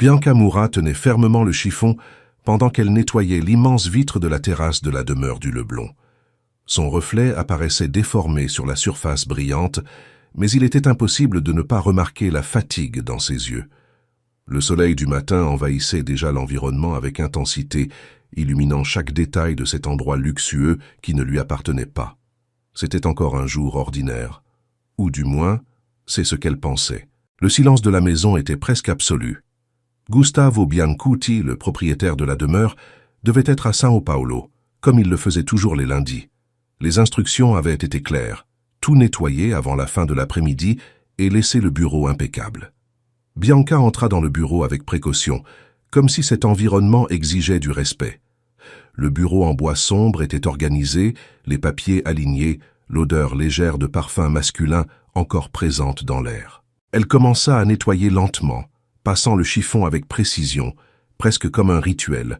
Bianca Moura tenait fermement le chiffon pendant qu'elle nettoyait l'immense vitre de la terrasse de la demeure du Leblond. Son reflet apparaissait déformé sur la surface brillante, mais il était impossible de ne pas remarquer la fatigue dans ses yeux. Le soleil du matin envahissait déjà l'environnement avec intensité, illuminant chaque détail de cet endroit luxueux qui ne lui appartenait pas. C'était encore un jour ordinaire. Ou du moins, c'est ce qu'elle pensait. Le silence de la maison était presque absolu. Gustavo Biancuti, le propriétaire de la demeure, devait être à São Paulo, comme il le faisait toujours les lundis. Les instructions avaient été claires. Tout nettoyer avant la fin de l'après-midi et laisser le bureau impeccable. Bianca entra dans le bureau avec précaution, comme si cet environnement exigeait du respect. Le bureau en bois sombre était organisé, les papiers alignés, l'odeur légère de parfum masculin encore présente dans l'air. Elle commença à nettoyer lentement, passant le chiffon avec précision, presque comme un rituel,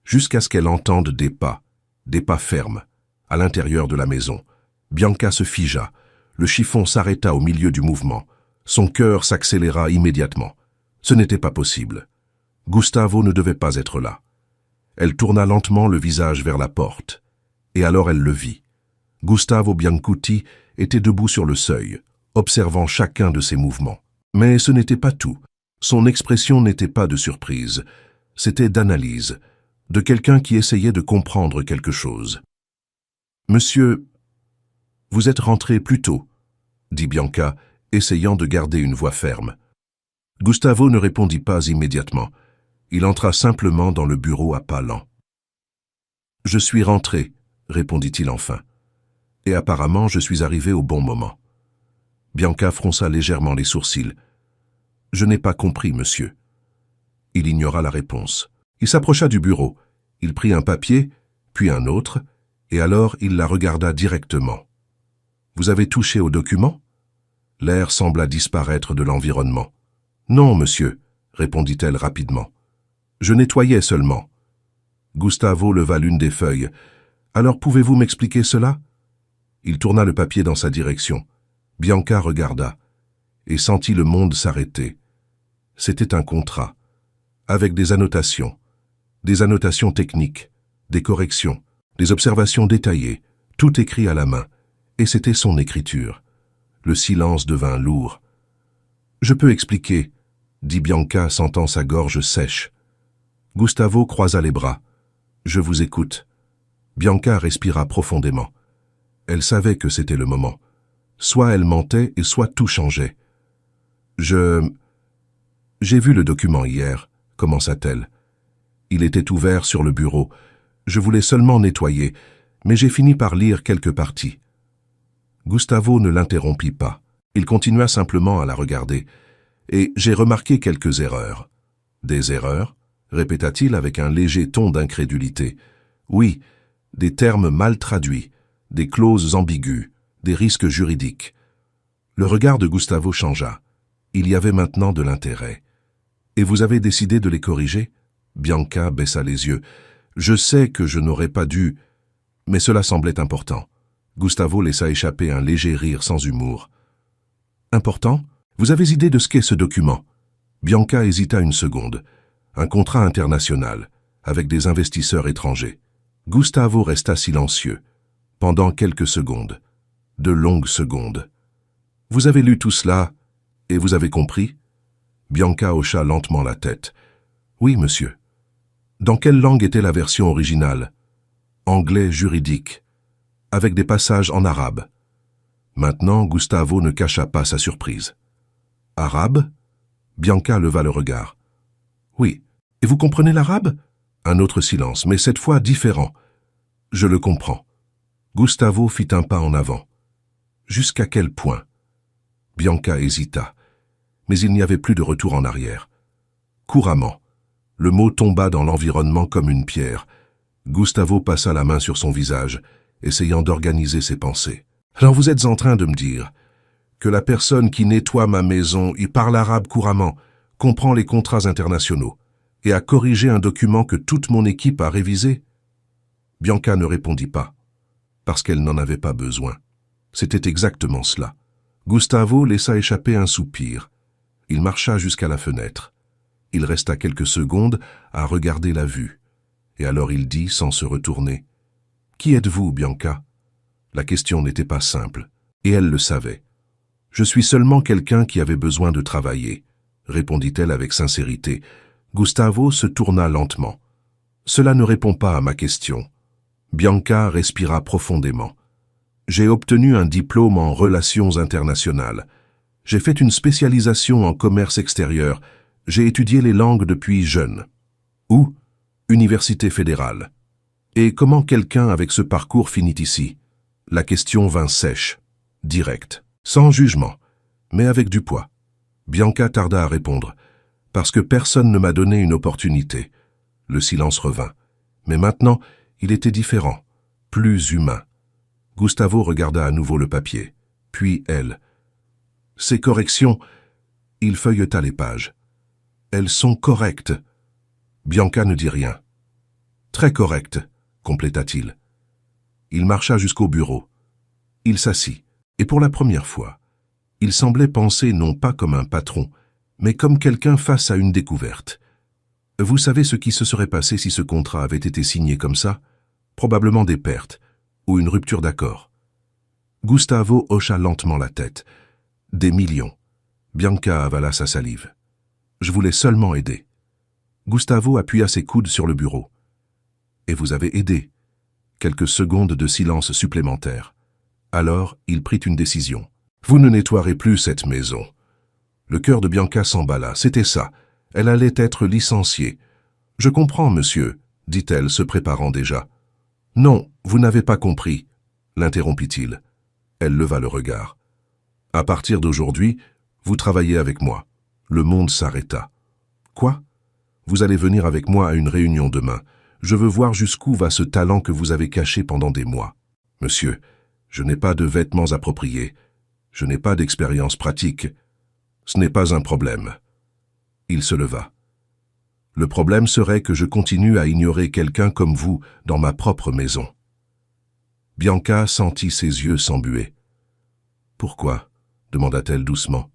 jusqu'à ce qu'elle entende des pas fermes, à l'intérieur de la maison. Bianca se figea, le chiffon s'arrêta au milieu du mouvement. Son cœur s'accéléra immédiatement. Ce n'était pas possible. Gustavo ne devait pas être là. Elle tourna lentement le visage vers la porte, et alors elle le vit. Gustavo Biancuti était debout sur le seuil, observant chacun de ses mouvements. Mais ce n'était pas tout. Son expression n'était pas de surprise, c'était d'analyse, de quelqu'un qui essayait de comprendre quelque chose. « Monsieur, vous êtes rentré plus tôt », dit Bianca, essayant de garder une voix ferme. Gustavo ne répondit pas immédiatement. Il entra simplement dans le bureau à pas lents. « Je suis rentré », répondit-il enfin. « Et apparemment, je suis arrivé au bon moment. » Bianca fronça légèrement les sourcils. « Je n'ai pas compris, monsieur. » Il ignora la réponse. Il s'approcha du bureau. Il prit un papier, puis un autre, et alors il la regarda directement. « Vous avez touché au document ?» L'air sembla disparaître de l'environnement. « Non, monsieur, » répondit-elle rapidement. « Je nettoyais seulement. » Gustavo leva l'une des feuilles. « Alors pouvez-vous m'expliquer cela ?» Il tourna le papier dans sa direction. Bianca regarda et sentit le monde s'arrêter. C'était un contrat, avec des annotations techniques, des corrections, des observations détaillées, tout écrit à la main, et c'était son écriture. Le silence devint lourd. « Je peux expliquer », dit Bianca, sentant sa gorge sèche. Gustavo croisa les bras. « Je vous écoute. » Bianca respira profondément. Elle savait que c'était le moment. Soit elle mentait et soit tout changeait. « J'ai vu le document hier, » commença-t-elle. Il était ouvert sur le bureau. Je voulais seulement nettoyer, mais j'ai fini par lire quelques parties. Gustavo ne l'interrompit pas. Il continua simplement à la regarder. Et j'ai remarqué quelques erreurs. Des erreurs ? Répéta-t-il avec un léger ton d'incrédulité. Oui, des termes mal traduits, des clauses ambiguës, des risques juridiques. Le regard de Gustavo changea. Il y avait maintenant de l'intérêt. Et vous avez décidé de les corriger ? Bianca baissa les yeux. Je sais que je n'aurais pas dû, mais cela semblait important. Gustavo laissa échapper un léger rire sans humour. Important ? Vous avez idée de ce qu'est ce document ? Bianca hésita une seconde. Un contrat international, avec des investisseurs étrangers. Gustavo resta silencieux, pendant quelques secondes, de longues secondes. Vous avez lu tout cela, et vous avez compris ? Bianca hocha lentement la tête. Oui, monsieur. Dans quelle langue était la version originale ? Anglais juridique, avec des passages en arabe. Maintenant, Gustavo ne cacha pas sa surprise. Arabe ? Bianca leva le regard. Oui. Et vous comprenez l'arabe ? Un autre silence, mais cette fois différent. Je le comprends. Gustavo fit un pas en avant. Jusqu'à quel point ? Bianca hésita, mais il n'y avait plus de retour en arrière. Couramment, le mot tomba dans l'environnement comme une pierre. Gustavo passa la main sur son visage, essayant d'organiser ses pensées. Alors vous êtes en train de me dire que la personne qui nettoie ma maison y parle arabe couramment, comprend les contrats internationaux et a corrigé un document que toute mon équipe a révisé ? Bianca ne répondit pas, parce qu'elle n'en avait pas besoin. C'était exactement cela. Gustavo laissa échapper un soupir. Il marcha jusqu'à la fenêtre. Il resta quelques secondes à regarder la vue. Et alors il dit, sans se retourner, « Qui êtes-vous, Bianca ?» La question n'était pas simple, et elle le savait. « Je suis seulement quelqu'un qui avait besoin de travailler », répondit-elle avec sincérité. Gustavo se tourna lentement. « Cela ne répond pas à ma question. » Bianca respira profondément. « J'ai obtenu un diplôme en relations internationales. J'ai fait une spécialisation en commerce extérieur. J'ai étudié les langues depuis jeune. » Où ? Université fédérale. Et comment quelqu'un avec ce parcours finit ici? La question vint sèche, directe, sans jugement, mais avec du poids. Bianca tarda à répondre, parce que personne ne m'a donné une opportunité. Le silence revint. Mais maintenant, il était différent, plus humain. Gustavo regarda à nouveau le papier, puis elle. Ces corrections, il feuilleta les pages. Elles sont correctes. Bianca ne dit rien. Très correctes, compléta-t-il. Il marcha jusqu'au bureau. Il s'assit, et pour la première fois, il semblait penser non pas comme un patron, mais comme quelqu'un face à une découverte. Vous savez ce qui se serait passé si ce contrat avait été signé comme ça? Probablement des pertes, ou une rupture d'accord. Gustavo hocha lentement la tête. Des millions. Bianca avala sa salive. Je voulais seulement aider. Gustavo appuya ses coudes sur le bureau. Et vous avez aidé. Quelques secondes de silence supplémentaire. Alors, il prit une décision. Vous ne nettoierez plus cette maison. Le cœur de Bianca s'emballa, c'était ça. Elle allait être licenciée. Je comprends, monsieur, dit-elle, se préparant déjà. Non, vous n'avez pas compris, l'interrompit-il. Elle leva le regard. À partir d'aujourd'hui, vous travaillez avec moi. Le monde s'arrêta. Quoi? Vous allez venir avec moi à une réunion demain. Je veux voir jusqu'où va ce talent que vous avez caché pendant des mois. Monsieur, je n'ai pas de vêtements appropriés. Je n'ai pas d'expérience pratique. Ce n'est pas un problème. Il se leva. Le problème serait que je continue à ignorer quelqu'un comme vous dans ma propre maison. Bianca sentit ses yeux s'embuer. « Pourquoi ?» demanda-t-elle doucement.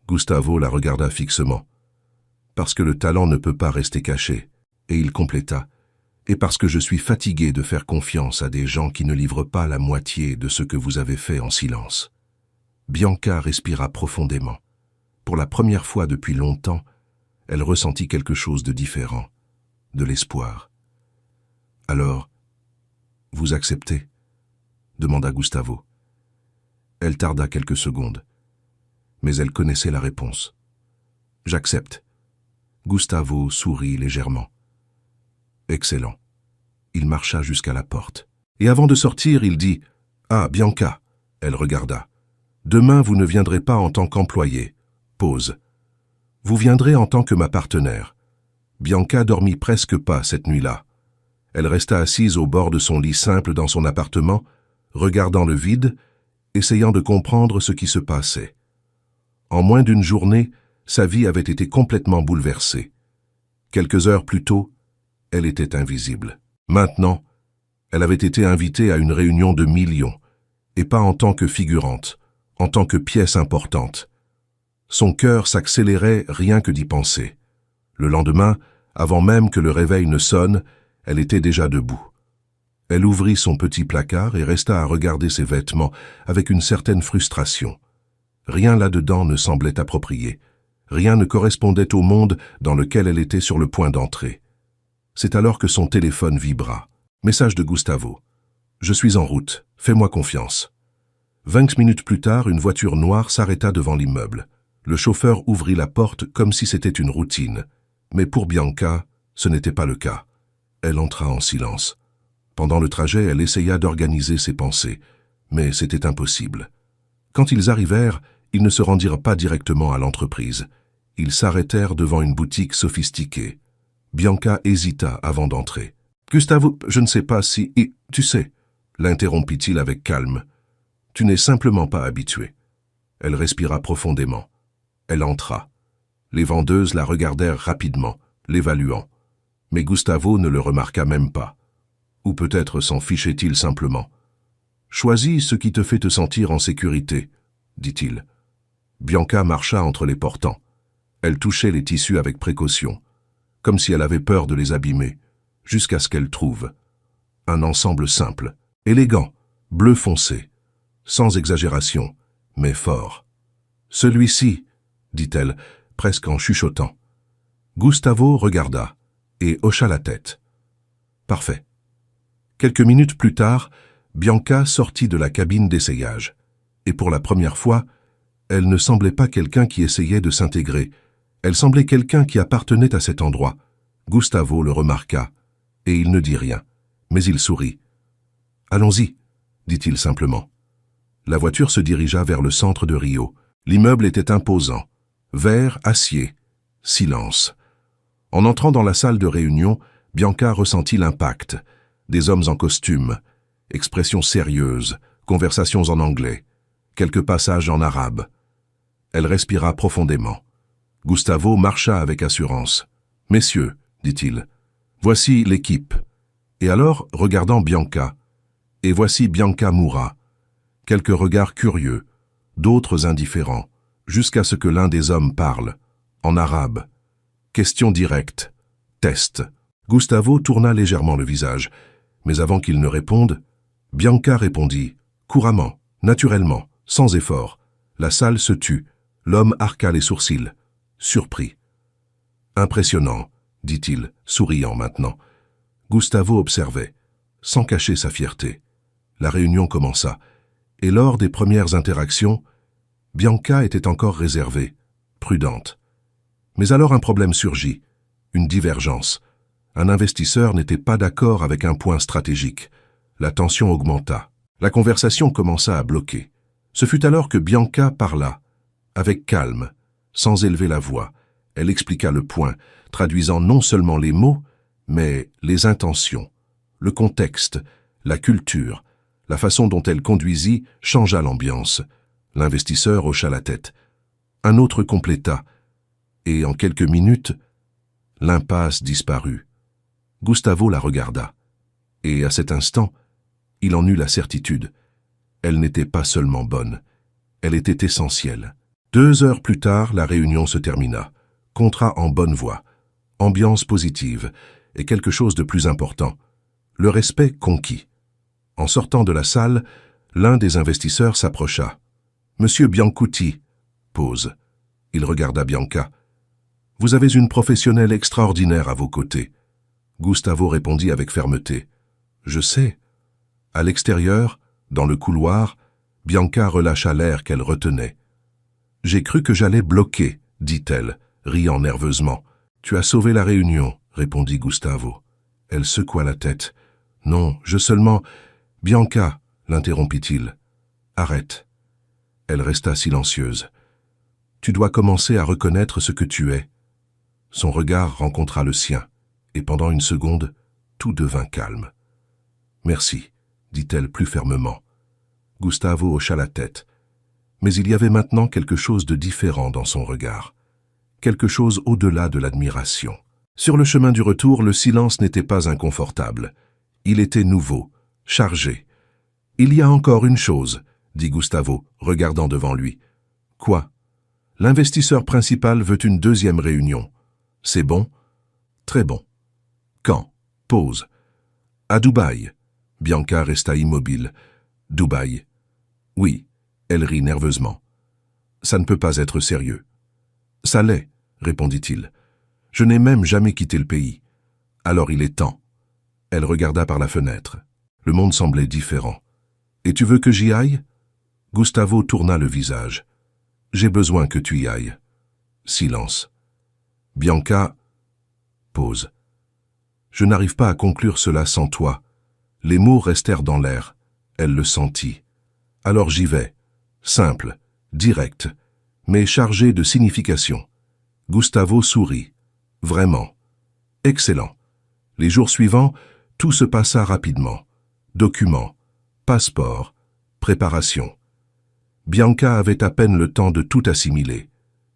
Gustavo la regarda fixement. « Parce que le talent ne peut pas rester caché. » Et il compléta. « Et parce que je suis fatigué de faire confiance à des gens qui ne livrent pas la moitié de ce que vous avez fait en silence. » Bianca respira profondément. Pour la première fois depuis longtemps, elle ressentit quelque chose de différent, de l'espoir. « Alors, vous acceptez ?» demanda Gustavo. Elle tarda quelques secondes, mais elle connaissait la réponse. « J'accepte. » Gustavo sourit légèrement. « Excellent. » Il marcha jusqu'à la porte. Et avant de sortir, il dit « Ah, Bianca !» Elle regarda. « Demain, vous ne viendrez pas en tant qu'employé. » Pause. « Vous viendrez en tant que ma partenaire. » Bianca dormit presque pas cette nuit-là. Elle resta assise au bord de son lit simple dans son appartement, regardant le vide, essayant de comprendre ce qui se passait. En moins d'une journée, sa vie avait été complètement bouleversée. Quelques heures plus tôt, elle était invisible. Maintenant, elle avait été invitée à une réunion de millions, et pas en tant que figurante, en tant que pièce importante. Son cœur s'accélérait rien que d'y penser. Le lendemain, avant même que le réveil ne sonne, elle était déjà debout. Elle ouvrit son petit placard et resta à regarder ses vêtements avec une certaine frustration. Rien là-dedans ne semblait approprié. Rien ne correspondait au monde dans lequel elle était sur le point d'entrer. C'est alors que son téléphone vibra. Message de Gustavo. « Je suis en route. Fais-moi confiance. » 20 minutes plus tard, une voiture noire s'arrêta devant l'immeuble. Le chauffeur ouvrit la porte comme si c'était une routine. Mais pour Bianca, ce n'était pas le cas. Elle entra en silence. Pendant le trajet, elle essaya d'organiser ses pensées, mais c'était impossible. Quand ils arrivèrent, ils ne se rendirent pas directement à l'entreprise. Ils s'arrêtèrent devant une boutique sophistiquée. Bianca hésita avant d'entrer. « Gustavo, je ne sais pas si... Tu sais, » l'interrompit-il avec calme. « Tu n'es simplement pas habitué. » Elle respira profondément. Elle entra. Les vendeuses la regardèrent rapidement, l'évaluant. Mais Gustavo ne le remarqua même pas. Ou peut-être s'en fichait-il simplement. « Choisis ce qui te fait te sentir en sécurité, » dit-il. Bianca marcha entre les portants. Elle touchait les tissus avec précaution, comme si elle avait peur de les abîmer, jusqu'à ce qu'elle trouve un ensemble simple, élégant, bleu foncé, sans exagération, mais fort. « Celui-ci, dit-elle, presque en chuchotant. Gustavo regarda et hocha la tête. « Parfait. » Quelques minutes plus tard, Bianca sortit de la cabine d'essayage, et pour la première fois, elle ne semblait pas quelqu'un qui essayait de s'intégrer, elle semblait quelqu'un qui appartenait à cet endroit. Gustavo le remarqua, et il ne dit rien, mais il sourit. « Allons-y, » dit-il simplement. La voiture se dirigea vers le centre de Rio. L'immeuble était imposant, vert, acier, silence. En entrant dans la salle de réunion, Bianca ressentit l'impact. Des hommes en costume, expressions sérieuses, conversations en anglais, quelques passages en arabe. Elle respira profondément. Gustavo marcha avec assurance. « Messieurs, dit-il, voici l'équipe. » Et alors, regardant Bianca, « Et voici Bianca Moura. » Quelques regards curieux, d'autres indifférents, jusqu'à ce que l'un des hommes parle, en arabe. Question directe. Test. Gustavo tourna légèrement le visage, mais avant qu'il ne réponde, Bianca répondit, couramment, naturellement, sans effort. La salle se tut, l'homme arqua les sourcils, surpris. Impressionnant, dit-il, souriant maintenant. Gustavo observait, sans cacher sa fierté. La réunion commença, et lors des premières interactions, Bianca était encore réservée, prudente. Mais alors un problème surgit, une divergence. Un investisseur n'était pas d'accord avec un point stratégique. La tension augmenta. La conversation commença à bloquer. Ce fut alors que Bianca parla, avec calme, sans élever la voix. Elle expliqua le point, traduisant non seulement les mots, mais les intentions, le contexte, la culture. La façon dont elle conduisit changea l'ambiance. L'investisseur hocha la tête. Un autre compléta, et en quelques minutes, l'impasse disparut. Gustavo la regarda, et à cet instant, il en eut la certitude. Elle n'était pas seulement bonne, elle était essentielle. 2 heures plus tard, la réunion se termina. Contrat en bonne voie, ambiance positive, et quelque chose de plus important, le respect conquis. En sortant de la salle, l'un des investisseurs s'approcha. « Monsieur Biancuti » pause. Il regarda Bianca. « Vous avez une professionnelle extraordinaire à vos côtés. » Gustavo répondit avec fermeté. « Je sais. » À l'extérieur, dans le couloir, Bianca relâcha l'air qu'elle retenait. « J'ai cru que j'allais bloquer, » dit-elle, riant nerveusement. « Tu as sauvé la réunion, » répondit Gustavo. Elle secoua la tête. « Non, je seulement... » « Bianca, » l'interrompit-il. « Arrête. » Elle resta silencieuse. « Tu dois commencer à reconnaître ce que tu es. » Son regard rencontra le sien, et pendant une seconde, tout devint calme. « Merci, » dit-elle plus fermement. Gustavo hocha la tête. Mais il y avait maintenant quelque chose de différent dans son regard. Quelque chose au-delà de l'admiration. Sur le chemin du retour, le silence n'était pas inconfortable. Il était nouveau. Chargé. « Il y a encore une chose, » dit Gustavo, regardant devant lui. « Quoi ?»« L'investisseur principal veut une 2e réunion. C'est bon ?»« Très bon. »« Quand ?» Pause. « À Dubaï. » Bianca resta immobile. « Dubaï. »« Oui. » Elle rit nerveusement. « Ça ne peut pas être sérieux. »« Ça l'est, » répondit-il. « Je n'ai même jamais quitté le pays. Alors il est temps. » Elle regarda par la fenêtre. Le monde semblait différent. « Et tu veux que j'y aille ?» Gustavo tourna le visage. « J'ai besoin que tu y ailles. » Silence. Bianca... Pause. « Je n'arrive pas à conclure cela sans toi. » Les mots restèrent dans l'air. Elle le sentit. « Alors j'y vais. Simple, direct, mais chargé de signification. » Gustavo sourit. « Vraiment. » « Excellent. » Les jours suivants, tout se passa rapidement. Documents, passeport, préparation. Bianca avait à peine le temps de tout assimiler,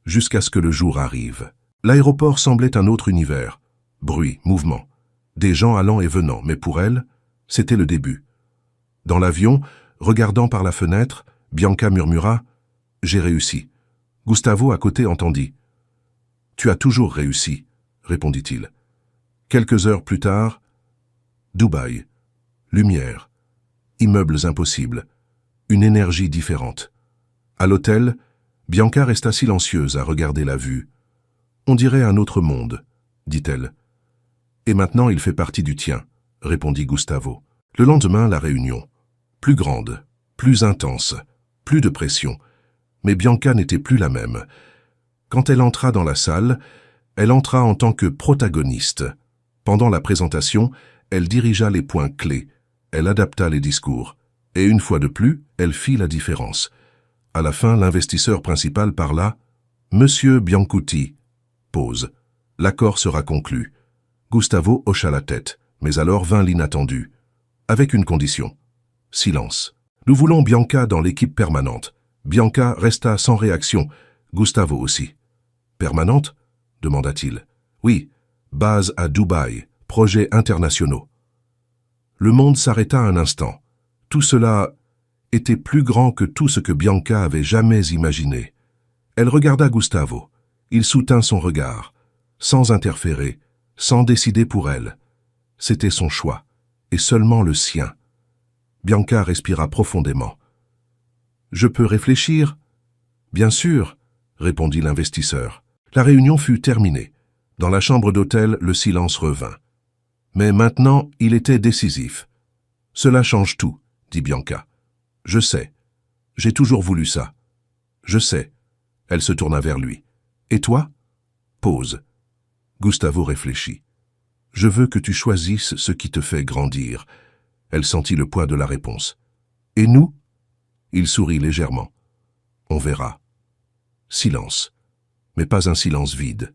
jusqu'à ce que le jour arrive. L'aéroport semblait un autre univers. Bruit, mouvement, des gens allant et venant, mais pour elle, c'était le début. Dans l'avion, regardant par la fenêtre, Bianca murmura « J'ai réussi ». Gustavo à côté entendit Tu as toujours réussi, répondit-il. Quelques heures plus tard, Dubaï, lumière, immeubles impossibles, une énergie différente. À l'hôtel, Bianca resta silencieuse à regarder la vue. On dirait un autre monde, dit-elle. Et maintenant il fait partie du tien, répondit Gustavo. Le lendemain, la réunion. Plus grande, plus intense, plus de pression. Mais Bianca n'était plus la même. Quand elle entra dans la salle, elle entra en tant que protagoniste. Pendant la présentation, elle dirigea les points clés, elle adapta les discours. Et une fois de plus, elle fit la différence. À la fin, l'investisseur principal parla « Monsieur Biancuti ». Pause. L'accord sera conclu. Gustavo hocha la tête, mais alors vint l'inattendu. Avec une condition. Silence. Nous voulons Bianca dans l'équipe permanente. Bianca resta sans réaction. Gustavo aussi. Permanente? Demanda-t-il. Oui, base à Dubaï, projets internationaux. Le monde s'arrêta un instant. Tout cela était plus grand que tout ce que Bianca avait jamais imaginé. Elle regarda Gustavo. Il soutint son regard, sans interférer, sans décider pour elle. C'était son choix, et seulement le sien. Bianca respira profondément. « Je peux réfléchir ?»« Bien sûr, » répondit l'investisseur. La réunion fut terminée. Dans la chambre d'hôtel, le silence revint. Mais maintenant, il était décisif. « Cela change tout, » dit Bianca. « Je sais. J'ai toujours voulu ça. Je sais. » Elle se tourna vers lui. « Et toi ?» Pause. Gustavo réfléchit. « Je veux que tu choisisses ce qui te fait grandir. » Elle sentit le poids de la réponse. « Et nous ?» Il sourit légèrement. « On verra. » Silence. Mais pas un silence vide.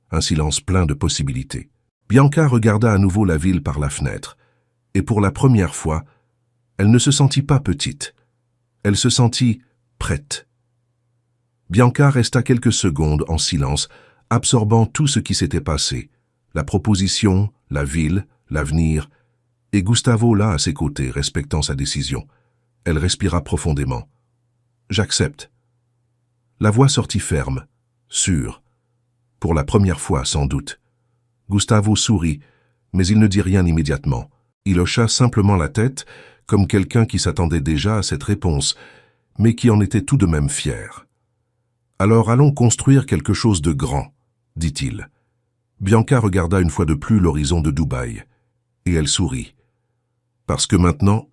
Un silence plein de possibilités. Bianca regarda à nouveau la ville par la fenêtre. Et pour la première fois, elle ne se sentit pas petite. Elle se sentit prête. Bianca resta quelques secondes en silence, absorbant tout ce qui s'était passé. La proposition, la ville, l'avenir, et Gustavo là à ses côtés, respectant sa décision. Elle respira profondément. « J'accepte. » La voix sortit ferme, sûre. Pour la première fois, sans doute. Gustavo sourit, mais il ne dit rien immédiatement. Il hocha simplement la tête, comme quelqu'un qui s'attendait déjà à cette réponse, mais qui en était tout de même fier. « Alors allons construire quelque chose de grand, » dit-il. Bianca regarda une fois de plus l'horizon de Dubaï, et elle sourit. Parce que maintenant,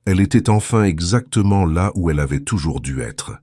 elle était enfin exactement là où elle avait toujours dû être.